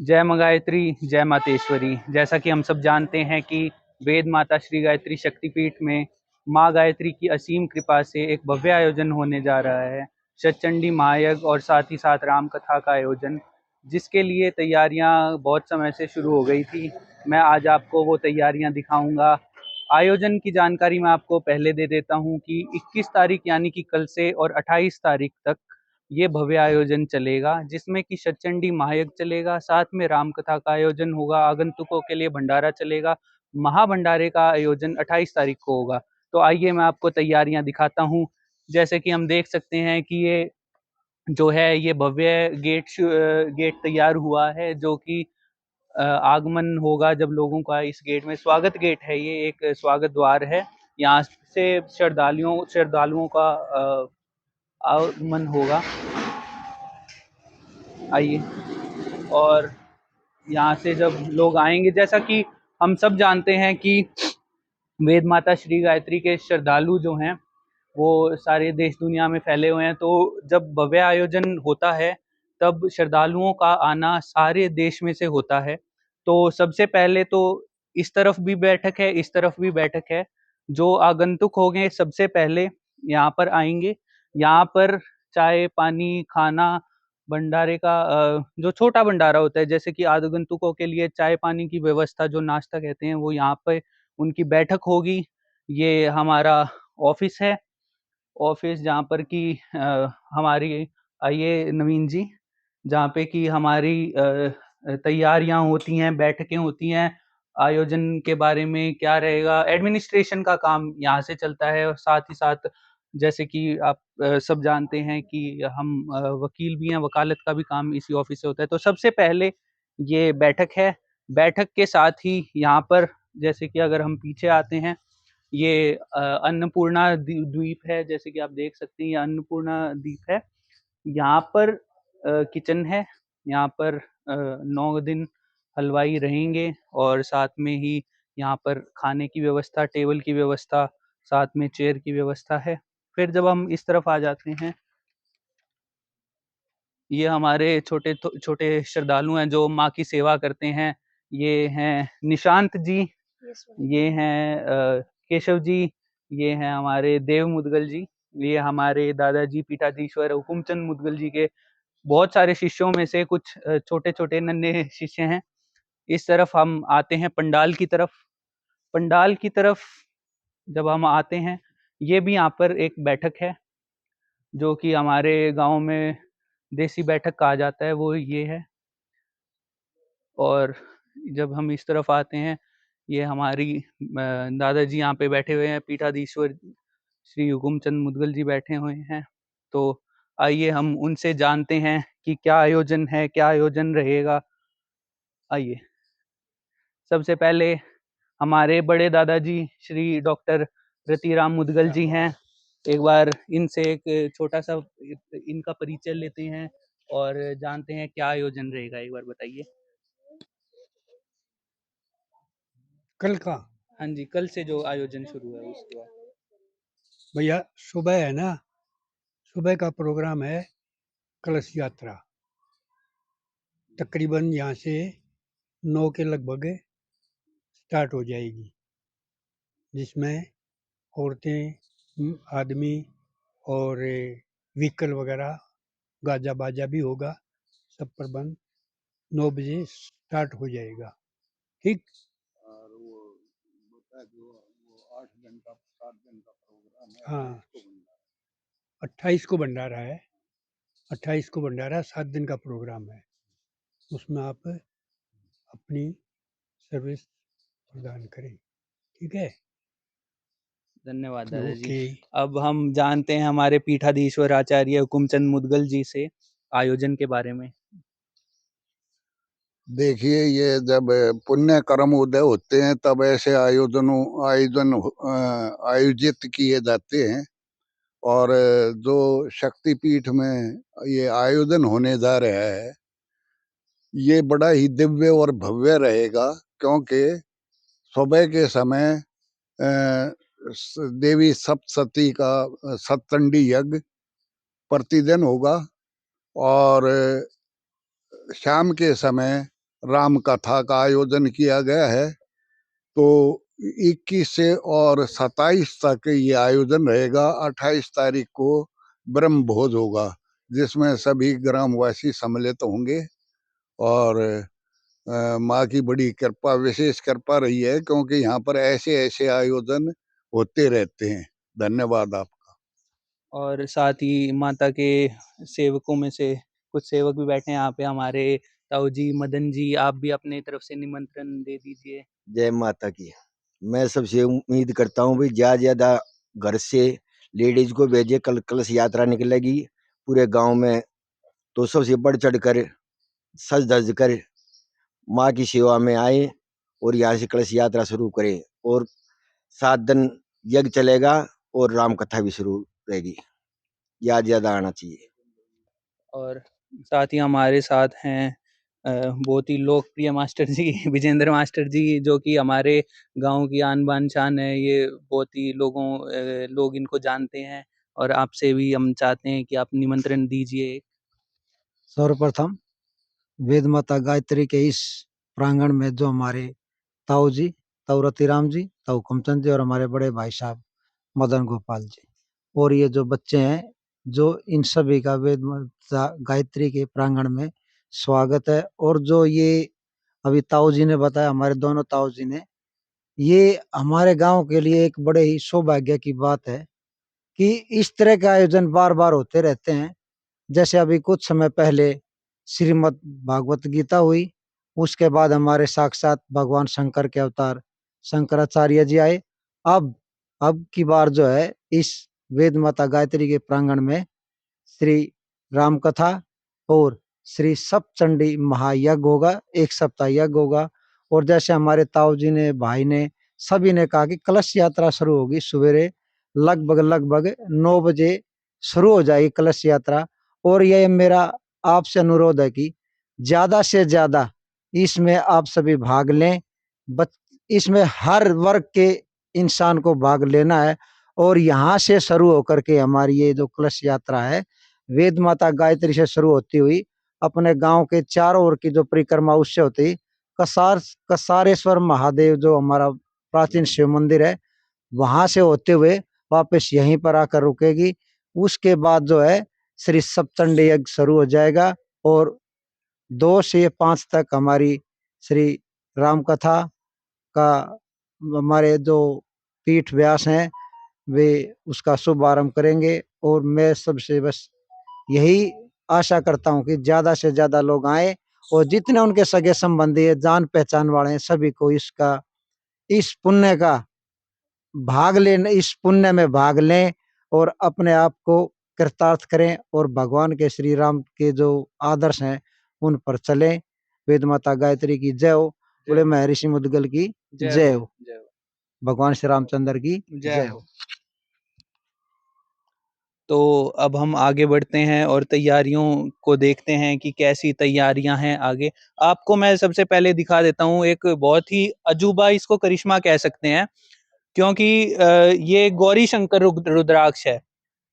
जय माँ गायत्री, जय मातेश्वरी। जैसा कि हम सब जानते हैं कि वेद माता श्री गायत्री शक्तिपीठ में माँ गायत्री की असीम कृपा से एक भव्य आयोजन होने जा रहा है, शतचंडी महायज्ञ और साथ ही साथ राम कथा का आयोजन, जिसके लिए तैयारियां बहुत समय से शुरू हो गई थी। मैं आज आपको वो तैयारियां दिखाऊंगा। आयोजन की जानकारी मैं आपको पहले दे देता हूं कि 21 तारीख यानी कि कल से और 28 तारीख तक ये भव्य आयोजन चलेगा, जिसमें कि शतचंडी महायज्ञ चलेगा, साथ में राम कथा का आयोजन होगा, आगंतुकों के लिए भंडारा चलेगा। महाभंडारे का आयोजन 28 तारीख को होगा। तो आइए मैं आपको तैयारियां दिखाता हूँ। जैसे कि हम देख सकते हैं कि ये जो है ये भव्य गेट तैयार हुआ है, जो कि आगमन होगा जब लोगों का इस गेट में स्वागत गेट है। ये एक स्वागत द्वार है। यहाँ से श्रद्धालुओं का आगमन होगा। आइए, और यहाँ से जब लोग आएंगे, जैसा कि हम सब जानते हैं कि वेद माता श्री गायत्री के श्रद्धालु जो हैं वो सारे देश दुनिया में फैले हुए हैं। तो जब भव्य आयोजन होता है तब श्रद्धालुओं का आना सारे देश में से होता है। तो सबसे पहले तो इस तरफ भी बैठक है, इस तरफ भी बैठक है। जो आगंतुक होंगे सबसे पहले यहाँ पर आएंगे। यहाँ पर चाय पानी खाना भंडारे का जो छोटा भंडारा होता है, जैसे कि आगंतुकों के लिए चाय पानी की व्यवस्था, जो नाश्ता कहते हैं, वो यहाँ पे उनकी बैठक होगी। ये हमारा ऑफिस है, ऑफिस जहाँ पर कि हमारी, आइए नवीन जी, जहाँ पे कि हमारी तैयारियां होती हैं, बैठकें होती हैं, आयोजन के बारे में क्या रहेगा, एडमिनिस्ट्रेशन का काम यहाँ से चलता है। और साथ ही साथ जैसे कि आप सब जानते हैं कि हम वकील भी हैं, वकालत का भी काम इसी ऑफिस से होता है। तो सबसे पहले ये बैठक है। बैठक के साथ ही यहाँ पर, जैसे कि अगर हम पीछे आते हैं, ये अन्नपूर्णा द्वीप है। जैसे कि आप देख सकते हैं ये अन्नपूर्णा द्वीप है। यहाँ पर किचन है। यहाँ पर 9 दिन हलवाई रहेंगे और साथ में ही यहाँ पर खाने की व्यवस्था, टेबल की व्यवस्था, साथ में चेयर की व्यवस्था है। फिर जब हम इस तरफ आ जाते हैं, ये हमारे छोटे छोटे श्रद्धालु हैं जो माँ की सेवा करते हैं। ये हैं निशांत जी, ये हैं केशव जी, ये हैं हमारे देव मुदगल जी, ये हमारे दादाजी पीठाधीश्वर हुकुमचंद मुदगल जी के बहुत सारे शिष्यों में से कुछ छोटे छोटे नन्हे शिष्य हैं। इस तरफ हम आते हैं पंडाल की तरफ। पंडाल की तरफ जब हम आते हैं, ये भी यहाँ पर एक बैठक है, जो कि हमारे गांव में देसी बैठक कहा जाता है, वो ये है। और जब हम इस तरफ आते हैं, ये हमारी दादाजी यहाँ पे बैठे हुए हैं, पीठाधीश्वर श्री हुकुमचंद मुदगल जी बैठे हुए हैं। तो आइए हम उनसे जानते हैं कि क्या आयोजन है, क्या आयोजन रहेगा। आइए, सबसे पहले हमारे बड़े दादाजी श्री डॉक्टर रतिराम मुदगल जी हैं। एक बार इनसे एक छोटा सा इनका परिचय लेते हैं और जानते हैं क्या आयोजन रहेगा। एक बार बताइए। कल का? हाँ जी, कल से जो आयोजन शुरू है उसके बाद। भैया सुबह है ना, सुबह का प्रोग्राम है कलश यात्रा। तकरीबन यहाँ से 9 के लगभग स्टार्ट हो जाएगी, जिसमें औरतें, आदमी और व्हीकल वगैरह, गाजा बाजा भी होगा। सब प्रबंध 9 बजे स्टार्ट हो जाएगा। ठीक। और वो बता जो वो 8 दिन का 7 दिन का प्रोग्राम है। हाँ, 28 को 28 को भंडारा भंडारा है। 28 को भंडारा 7 दिन का प्रोग्राम है। उसमें आप अपनी सर्विस प्रदान करें। ठीक है। धन्यवाद दादाजी। ओके। अब हम जानते हैं हमारे पीठाधीश्वर आचार्य हुकुमचंद मुदगल जी से आयोजन के बारे में। देखिए, ये जब पुण्य कर्म उदय होते हैं तब ऐसे आयोजित किए जाते हैं। और जो शक्तिपीठ में ये आयोजन होने जा रहा है, ये बड़ा ही दिव्य और भव्य रहेगा, क्योंकि सुबह के समय देवी सप्तशती का सतचंडी यज्ञ प्रतिदिन होगा। और शाम के समय राम कथा का आयोजन किया गया है। तो 21 से और 27 तक ये आयोजन रहेगा। 28 तारीख को ब्रह्म भोज होगा, जिसमें सभी ग्रामवासी सम्मिलित होंगे। और माँ की बड़ी कृपा, विशेष कृपा रही है, क्योंकि यहाँ पर ऐसे ऐसे आयोजन होते रहते हैं। धन्यवाद आप। और साथ ही माता के सेवकों में से कुछ सेवक भी बैठे हैं यहाँ पे हमारे। ताऊ जी, मदन जी, आप भी अपने तरफ से निमंत्रण दे दीजिए। जय माता की। मैं सबसे उम्मीद करता हूँ भाई ज्यादा ज्यादा घर से लेडीज को भेजे। कल कलश यात्रा निकलेगी पूरे गांव में, तो सबसे बढ़ चढ़ कर सज धज कर माँ की सेवा में आए और यहाँ से कलश यात्रा शुरू करें। और 7 दिन यज्ञ चलेगा और राम कथा भी शुरू रहेगी। याद ज्यादा आना चाहिए। और साथ ही हमारे साथ हैं बहुत ही लोकप्रिय मास्टर जी विजेंद्र मास्टर जी, जो कि हमारे गांव की आन बान शान है। ये बहुत ही लोग इनको जानते हैं, और आपसे भी हम चाहते हैं कि आप निमंत्रण दीजिए। सर्वप्रथम वेद माता गायत्री के इस प्रांगण में जो हमारे ताऊ जी, ताऊ रतिराम जी, ताऊ कमचंद जी और हमारे बड़े भाई साहब मदन गोपाल जी और ये जो बच्चे हैं, जो इन सभी का वेद माता गायत्री के प्रांगण में स्वागत है। और जो ये अभी ताऊ जी ने बताया, हमारे दोनों ताऊ जी ने, ये हमारे गांव के लिए एक बड़े ही सौभाग्य की बात है कि इस तरह के आयोजन बार बार होते रहते हैं। जैसे अभी कुछ समय पहले श्रीमद् भागवत गीता हुई, उसके बाद हमारे साक्षात भगवान शंकर के अवतार शंकराचार्य जी आए। अब की बार जो है इस वेद माता गायत्री के प्रांगण में श्री राम कथा और श्री सप्तचंडी महायज्ञ होगा, 1 सप्ताह यज्ञ होगा। और जैसे हमारे ताऊ जी ने, भाई ने, सभी ने कहा कि कलश यात्रा शुरू होगी सवेरे लगभग 9 बजे शुरू हो जाएगी कलश यात्रा। और ये मेरा आपसे अनुरोध है कि ज्यादा से ज्यादा इसमें आप सभी भाग लें। इसमें हर वर्ग के इंसान को भाग लेना है। और यहाँ से शुरू होकर के हमारी ये जो कलश यात्रा है, वेद माता गायत्री से शुरू होती हुई अपने गांव के चारों ओर की जो परिक्रमा उससे होती, कसारेश्वर महादेव जो हमारा प्राचीन शिव मंदिर है, वहां से होते हुए वापस यहीं पर आकर रुकेगी। उसके बाद जो है श्री सप्तचंडी यज्ञ शुरू हो जाएगा और 2 से 5 तक हमारी श्री राम कथा का हमारे जो पीठ व्यास हैं वे उसका शुभारंभ करेंगे। और मैं सबसे बस यही आशा करता हूँ कि ज्यादा से ज्यादा लोग आए और जितने उनके सगे संबंधी है, जान पहचान वाले हैं, सभी को इस पुण्य का भाग लें, इस पुण्य में भाग लें और अपने आप को कृतार्थ करें और भगवान के श्री राम के जो आदर्श हैं उन पर चलें। वेद माता गायत्री की जय हो। बोले महर्षि मुद्गल की जय हो। भगवान श्री रामचंद्र की जय हो। तो अब हम आगे बढ़ते हैं और तैयारियों को देखते हैं कि कैसी तैयारियां हैं आगे। आपको मैं सबसे पहले दिखा देता हूँ एक बहुत ही अजूबा, इसको करिश्मा कह सकते हैं, क्योंकि ये गौरी शंकर रुद्राक्ष है।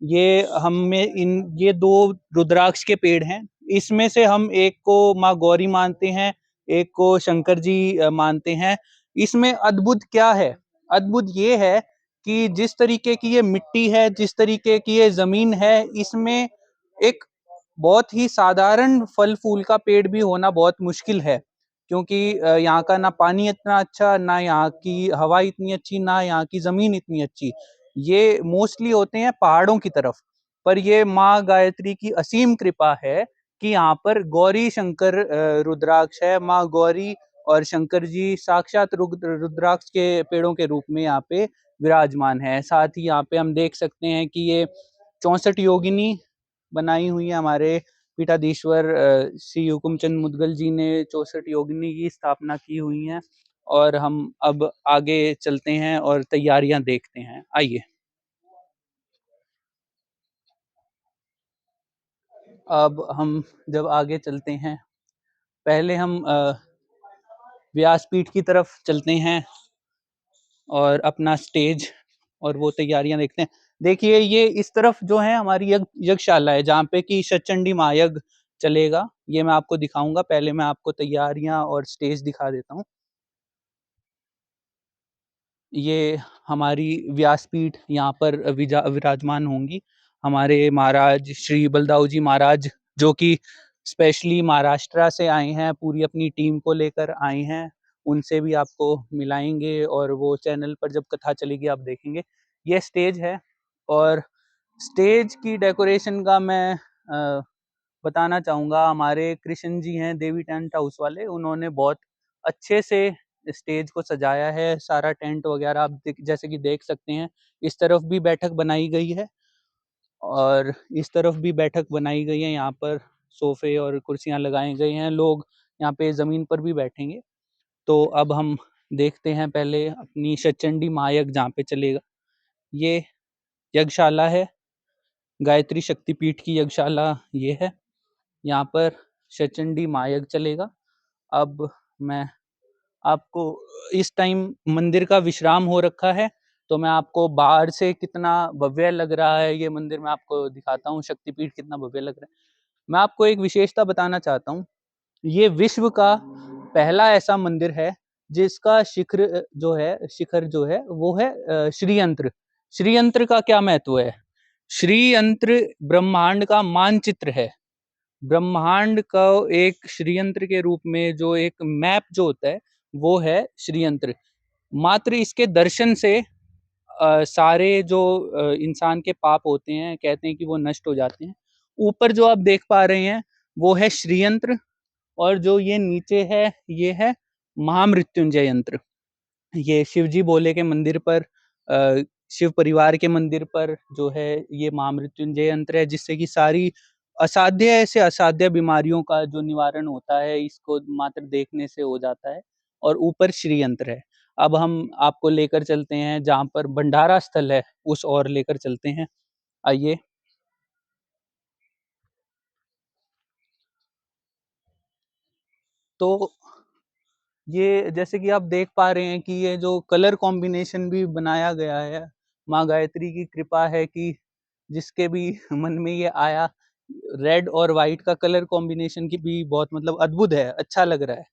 ये 2 रुद्राक्ष के पेड़ हैं। इसमें से हम एक को माँ गौरी मानते हैं, एक को शंकर जी मानते हैं। इसमें अद्भुत क्या है? अद्भुत ये है कि जिस तरीके की ये मिट्टी है, जिस तरीके की ये जमीन है, इसमें एक बहुत ही साधारण फल फूल का पेड़ भी होना बहुत मुश्किल है, क्योंकि यहाँ का ना पानी इतना अच्छा, ना यहाँ की हवा इतनी अच्छी, ना यहाँ की जमीन इतनी अच्छी। ये मोस्टली होते हैं पहाड़ों की तरफ। पर ये माँ गायत्री की असीम कृपा है कि यहाँ पर गौरी शंकर रुद्राक्ष है। माँ गौरी और शंकर जी साक्षात रुद्राक्ष के पेड़ों के रूप में यहाँ पे विराजमान है। साथ ही यहाँ पे हम देख सकते हैं कि ये 64 योगिनी बनाई हुई है। हमारे पीठाधीश्वर श्री हुकुमचंद मुदगल जी ने 64 योगिनी की स्थापना की हुई है। और हम अब आगे चलते हैं और तैयारियां देखते हैं। आइए, अब हम जब आगे चलते हैं, पहले हम व्यासपीठ की तरफ चलते हैं और अपना स्टेज और वो तैयारियां देखते हैं। देखिए, ये इस तरफ जो है हमारी यज्ञशाला है, जहाँ पे कि सचंडी महायज्ञ चलेगा, ये मैं आपको दिखाऊंगा। पहले मैं आपको तैयारियां और स्टेज दिखा देता हूँ। ये हमारी व्यासपीठ यहाँ पर विराजमान होंगी। हमारे महाराज श्री बलदाऊ जी महाराज, जो कि स्पेशली महाराष्ट्र से आए हैं, पूरी अपनी टीम को लेकर आए हैं। उनसे भी आपको मिलाएंगे और वो चैनल पर जब कथा चलेगी आप देखेंगे। ये स्टेज है और स्टेज की डेकोरेशन का मैं बताना चाहूँगा। हमारे कृष्ण जी हैं देवी टेंट हाउस वाले, उन्होंने बहुत अच्छे से स्टेज को सजाया है। सारा टेंट वगैरह आप जैसे कि देख सकते हैं। इस तरफ भी बैठक बनाई गई है और इस तरफ भी बैठक बनाई गई है। यहाँ पर सोफे और कुर्सियाँ लगाए गए हैं, लोग यहाँ पे ज़मीन पर भी बैठेंगे। तो अब हम देखते हैं पहले अपनी शतचंडी महायज्ञ जहाँ पे चलेगा। ये यज्ञशाला है, गायत्री शक्तिपीठ की यज्ञशाला ये है। यहाँ पर शतचंडी महायज्ञ चलेगा। अब मैं आपको, इस टाइम मंदिर का विश्राम हो रखा है, तो मैं आपको बाहर से कितना भव्य लग रहा है ये मंदिर मैं आपको दिखाता हूँ। शक्तिपीठ कितना भव्य लग रहा है। मैं आपको एक विशेषता बताना चाहता हूँ। ये विश्व का पहला ऐसा मंदिर है जिसका शिखर जो है वो है श्रीयंत्र। श्रीयंत्र का क्या महत्व है? श्रीयंत्र ब्रह्मांड का मानचित्र है। ब्रह्मांड का एक श्रीयंत्र के रूप में जो एक मैप जो होता है वो है श्रीयंत्र। मात्र इसके दर्शन से सारे जो इंसान के पाप होते हैं, कहते हैं कि वो नष्ट हो जाते हैं। ऊपर जो आप देख पा रहे हैं वो है श्रीयंत्र और जो ये नीचे है ये है महामृत्युंजय यंत्र। ये शिवजी भोले के मंदिर पर, शिव परिवार के मंदिर पर जो है ये महामृत्युंजय यंत्र है, जिससे कि सारी असाध्य से असाध्य बीमारियों का जो निवारण होता है इसको मात्र देखने से हो जाता है। और ऊपर श्री यंत्र है। अब हम आपको लेकर चलते हैं जहाँ पर भंडारा स्थल है, उस ओर लेकर चलते हैं। आइए। तो ये जैसे कि आप देख पा रहे हैं कि ये जो कलर कॉम्बिनेशन भी बनाया गया है, माँ गायत्री की कृपा है कि जिसके भी मन में ये आया, रेड और वाइट का कलर कॉम्बिनेशन की भी बहुत मतलब अद्भुत है, अच्छा लग रहा है।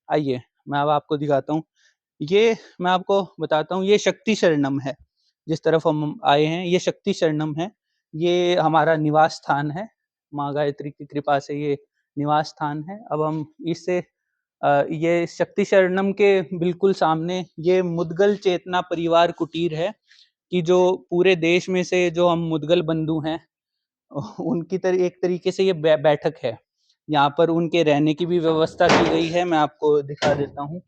आइए मैं अब आपको दिखाता हूँ। ये मैं आपको बताता हूँ, ये शक्ति शरणम है। जिस तरफ हम आए हैं ये शक्ति शरणम है। ये हमारा निवास स्थान है, माँ गायत्री की कृपा से ये निवास स्थान है। अब हम इससे ये शक्ति शरणम के बिल्कुल सामने ये मुदगल चेतना परिवार कुटीर है, कि जो पूरे देश में से जो हम मुदगल बंधु हैं उनकी एक तरीके से ये बैठक है। यहाँ पर उनके रहने की भी व्यवस्था की गई है। मैं आपको दिखा देता हूँ।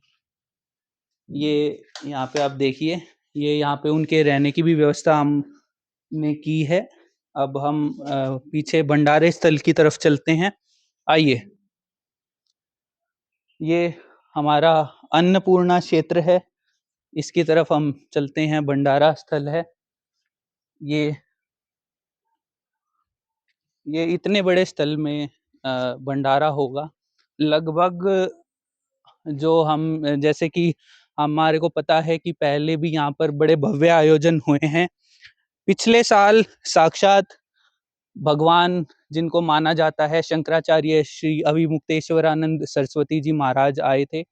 ये यहाँ पे आप देखिए, ये यहाँ पे उनके रहने की भी व्यवस्था हमने की है। अब हम पीछे भंडारे स्थल की तरफ चलते हैं। आइए। ये हमारा अन्नपूर्णा क्षेत्र है, इसकी तरफ हम चलते हैं। भंडारा स्थल है ये इतने बड़े स्थल में भंडारा होगा। लगभग जो हम जैसे कि हमारे को पता है कि पहले भी यहाँ पर बड़े भव्य आयोजन हुए हैं। पिछले साल साक्षात भगवान, जिनको माना जाता है शंकराचार्य श्री अभिमुक्तेश्वरानंद सरस्वती जी महाराज आए थे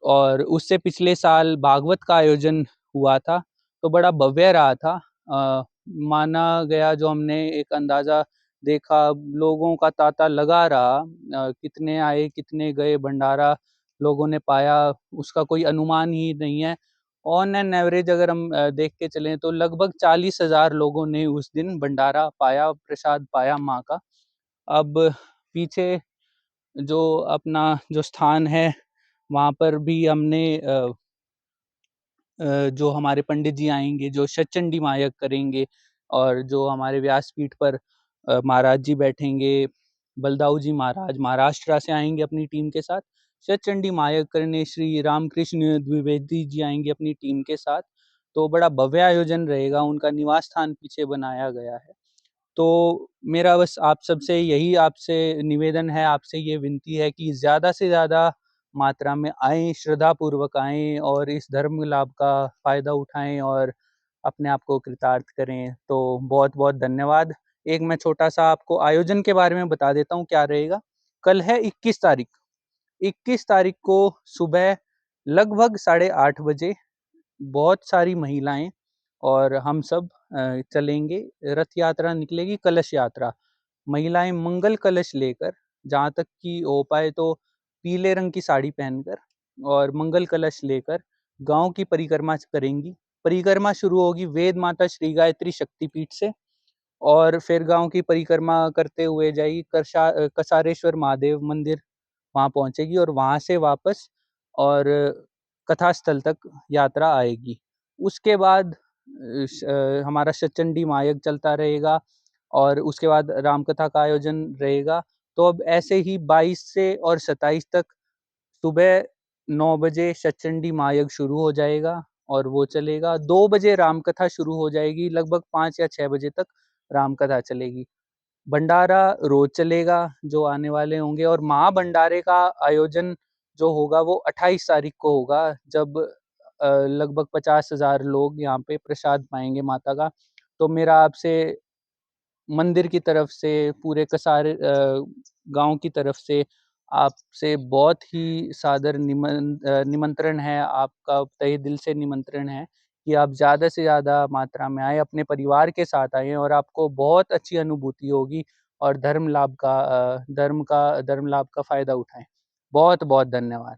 और उससे पिछले साल भागवत का आयोजन हुआ था, तो बड़ा भव्य रहा था। माना गया, जो हमने एक अंदाजा देखा, लोगों का तांता लगा रहा। कितने आए कितने गए भंडारा लोगों ने पाया, उसका कोई अनुमान ही नहीं है। ऑन एन एवरेज अगर हम देख के चलें तो लगभग 40,000 लोगों ने उस दिन भंडारा पाया, प्रसाद पाया माँ का। अब पीछे जो अपना जो स्थान है वहाँ पर भी हमने जो हमारे पंडित जी आएंगे जो शतचंडी महायज्ञ करेंगे, और जो हमारे व्यासपीठ पर महाराज जी बैठेंगे, बलदाऊ जी महाराज महाराष्ट्र से आएंगे अपनी टीम के साथ शतचंडी महायज्ञ करने। श्री रामकृष्ण द्विवेदी जी आएंगे अपनी टीम के साथ। तो बड़ा भव्य आयोजन रहेगा, उनका निवास स्थान पीछे बनाया गया है। तो मेरा बस आप सबसे यही आपसे निवेदन है, आपसे ये विनती है कि ज़्यादा से ज़्यादा मात्रा में आएँ, श्रद्धापूर्वक आएँ और इस धर्म लाभ का फ़ायदा उठाएँ और अपने आप को कृतार्थ करें। तो बहुत-बहुत धन्यवाद। एक मैं छोटा सा आपको आयोजन के बारे में बता देता हूँ क्या रहेगा। कल है 21 तारीख। 21 तारीख को सुबह लगभग 8:30 बजे बहुत सारी महिलाएं और हम सब चलेंगे। रथ यात्रा निकलेगी, कलश यात्रा। महिलाएं मंगल कलश लेकर, जहाँ तक कि हो पाए तो पीले रंग की साड़ी पहनकर और मंगल कलश लेकर गांव की परिक्रमा करेंगी। परिक्रमा शुरू होगी वेद माता श्री गायत्री शक्तिपीठ से और फिर गांव की परिक्रमा करते हुए जाएगी कसारेश्वर महादेव मंदिर, वहां पहुंचेगी और वहां से वापस और कथा स्थल तक यात्रा आएगी। उसके बाद हमारा शतचंडी महायज्ञ चलता रहेगा और उसके बाद रामकथा का आयोजन रहेगा। तो अब ऐसे ही 22 से और 27 तक सुबह 9 बजे शतचंडी महायज्ञ शुरू हो जाएगा और वो चलेगा। 2 बजे रामकथा शुरू हो जाएगी, लगभग 5 या 6 बजे तक रामकथा चलेगी। भंडारा रोज चलेगा जो आने वाले होंगे और महाभंडारे का आयोजन जो होगा वो 28 तारीख को होगा, जब लगभग 50,000 लोग यहाँ पे प्रसाद पाएंगे माता का। तो मेरा आपसे मंदिर की तरफ से, पूरे कसारे गांव की तरफ से आपसे बहुत ही सादर निमंत्रण है, आपका तहे दिल से निमंत्रण है कि आप ज़्यादा से ज़्यादा मात्रा में आए, अपने परिवार के साथ आए और आपको बहुत अच्छी अनुभूति होगी और धर्म लाभ का फ़ायदा उठाएं। बहुत बहुत धन्यवाद।